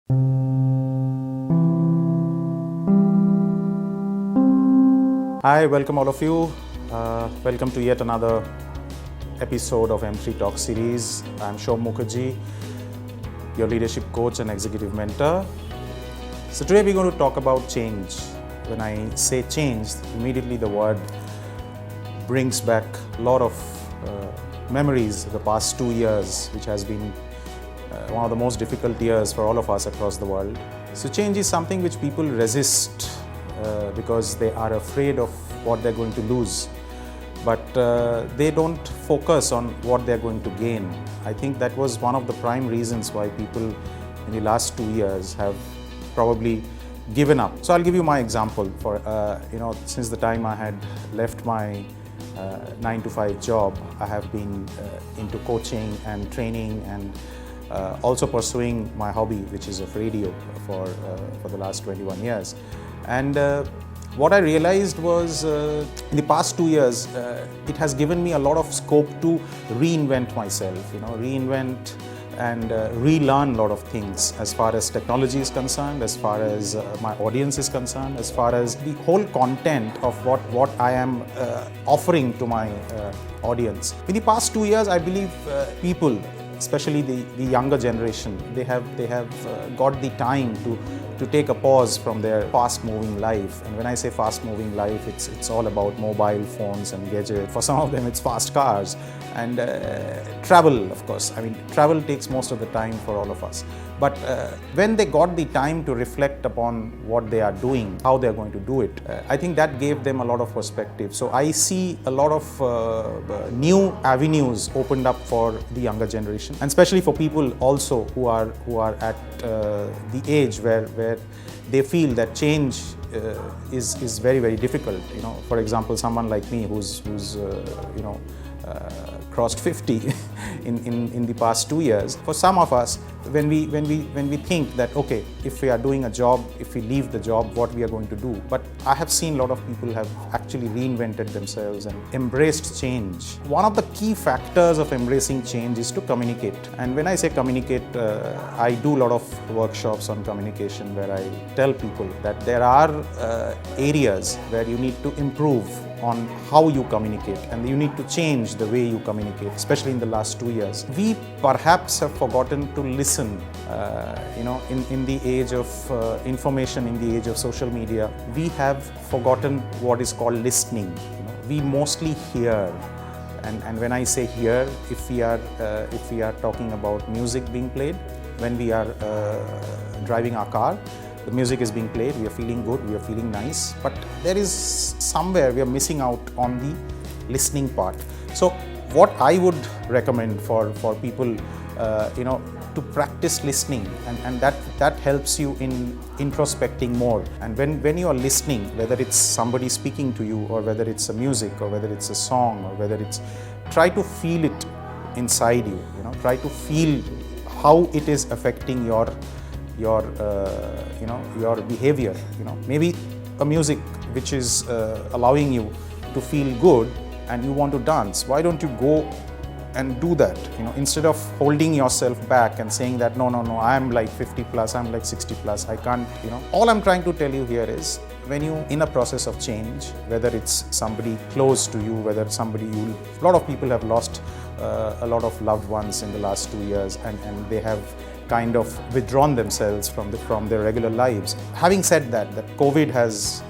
Hi, welcome all of you. Welcome to yet another episode of M3 Talk series. I'm Shom Mukherjee, your leadership coach and executive mentor. So today we're going to talk about change. When I say change, immediately the word brings back a lot of memories of the past 2 years, which has been one of the most difficult years for all of us across the world. So change is something which people resist because they are afraid of what they're going to lose, but they don't focus on what they're going to gain. I think that was one of the prime reasons why people in the last 2 years have probably given up. So I'll give you my example. Since the time I had left my 9-to-5 job, I have been into coaching and training and also pursuing my hobby, which is of radio, for the last 21 years. And what I realized was in the past 2 years, it has given me a lot of scope to reinvent myself, reinvent and relearn a lot of things as far as technology is concerned, as far as my audience is concerned, as far as the whole content of what I am offering to my audience. In the past 2 years, I believe people, especially the younger generation, they have got the time to take a pause from their fast-moving life. And when I say fast-moving life, it's all about mobile phones and gadgets. For some of them, it's fast cars and travel, of course. I mean, travel takes most of the time for all of us. But when they got the time to reflect upon what they are doing, how they are going to do it, I think that gave them a lot of perspective. So I see a lot of new avenues opened up for the younger generation, and especially for people also who are at the age where they feel that change is very, very difficult. For example, someone like me who's crossed 50 in the past 2 years. For some of us, when we think that, okay, if we are doing a job, if we leave the job, what we are going to do? But I have seen a lot of people have actually reinvented themselves and embraced change. One of the key factors of embracing change is to communicate. And when I say communicate, I do a lot of workshops on communication where I tell people that there are areas where you need to improve on how you communicate, and you need to change the way you communicate, especially in the last 2 years. We perhaps have forgotten to listen. In the age of information, in the age of social media, we have forgotten what is called listening. We mostly hear. And when I say hear, if we are talking about music being played, when we are driving our car, the music is being played, we are feeling good, we are feeling nice, but there is somewhere we are missing out on the listening part. So what I would recommend for people, to practice listening, and that helps you in introspecting more. And when you are listening, whether it's somebody speaking to you, or whether it's a music, or whether it's a song, or whether it's, try to feel it inside you, try to feel how it is affecting your behavior. Maybe a music which is allowing you to feel good and you want to dance. Why don't you go and do that? Instead of holding yourself back and saying that no, I'm like 50 plus, I'm like 60 plus, I can't. All I'm trying to tell you here is, when you in a process of change, whether it's somebody close to you, whether a lot of people have lost a lot of loved ones in the last 2 years, and they have kind of withdrawn themselves from their regular lives. Having said that COVID has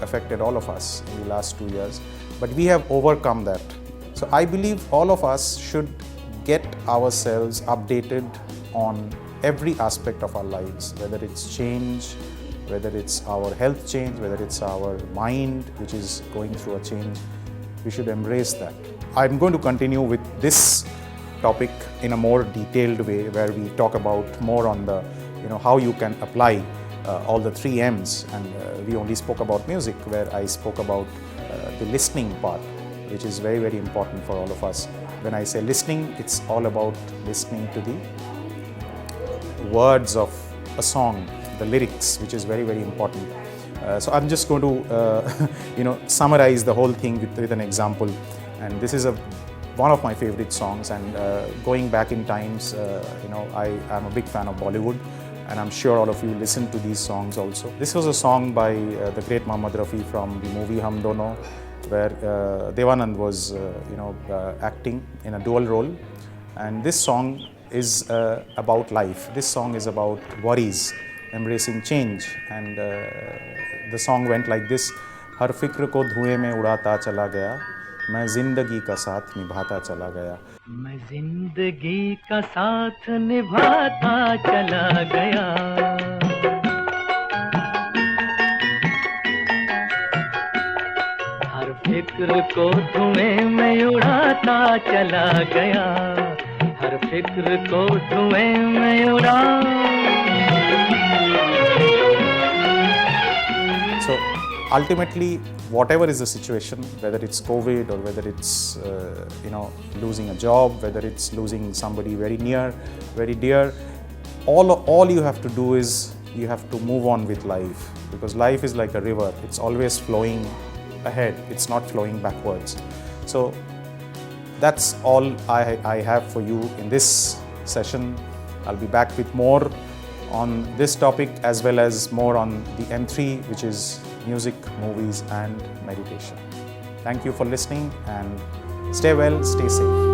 affected all of us in the last 2 years, but we have overcome that. So I believe all of us should get ourselves updated on every aspect of our lives, whether it's change, whether it's our health change, whether it's our mind which is going through a change. We should embrace that. I'm going to continue with this topic in a more detailed way, where we talk about more on the, how you can apply all the 3 M's. And we only spoke about music, where I spoke about the listening part, which is very, very important for all of us. When I say listening, it's all about listening to the words of a song, the lyrics, which is very, very important. So I'm just going to, summarize the whole thing with an example. And this is one of my favorite songs. And going back in times, I am a big fan of Bollywood. and I'm sure all of you listen to these songs also. This was a song by the great Mohammad Rafi from the movie Hum Dono, where Devanand was acting in a dual role. And this song is about life. This song is about worries, embracing change. And the song went like this: हर फिक्र को धुएं में उड़ाता चला गया, मैं जिंदगी का साथ निभाता चला गया. मैं जिंदगी का साथ निभाता चला गया. हर फिक्र को धुएं में उड़ाता चला गया. हर फिक्र को धुएं में उड़ा. So ultimately, whatever is the situation, whether it's COVID or whether it's losing a job, whether it's losing somebody very near, very dear, all you have to do is you have to move on with life, because life is like a river. It's always flowing ahead. It's not flowing backwards. So that's all I have for you in this session. I'll be back with more on this topic as well as more on the M3, which is music, movies and meditation. Thank you for listening, and stay well, stay safe.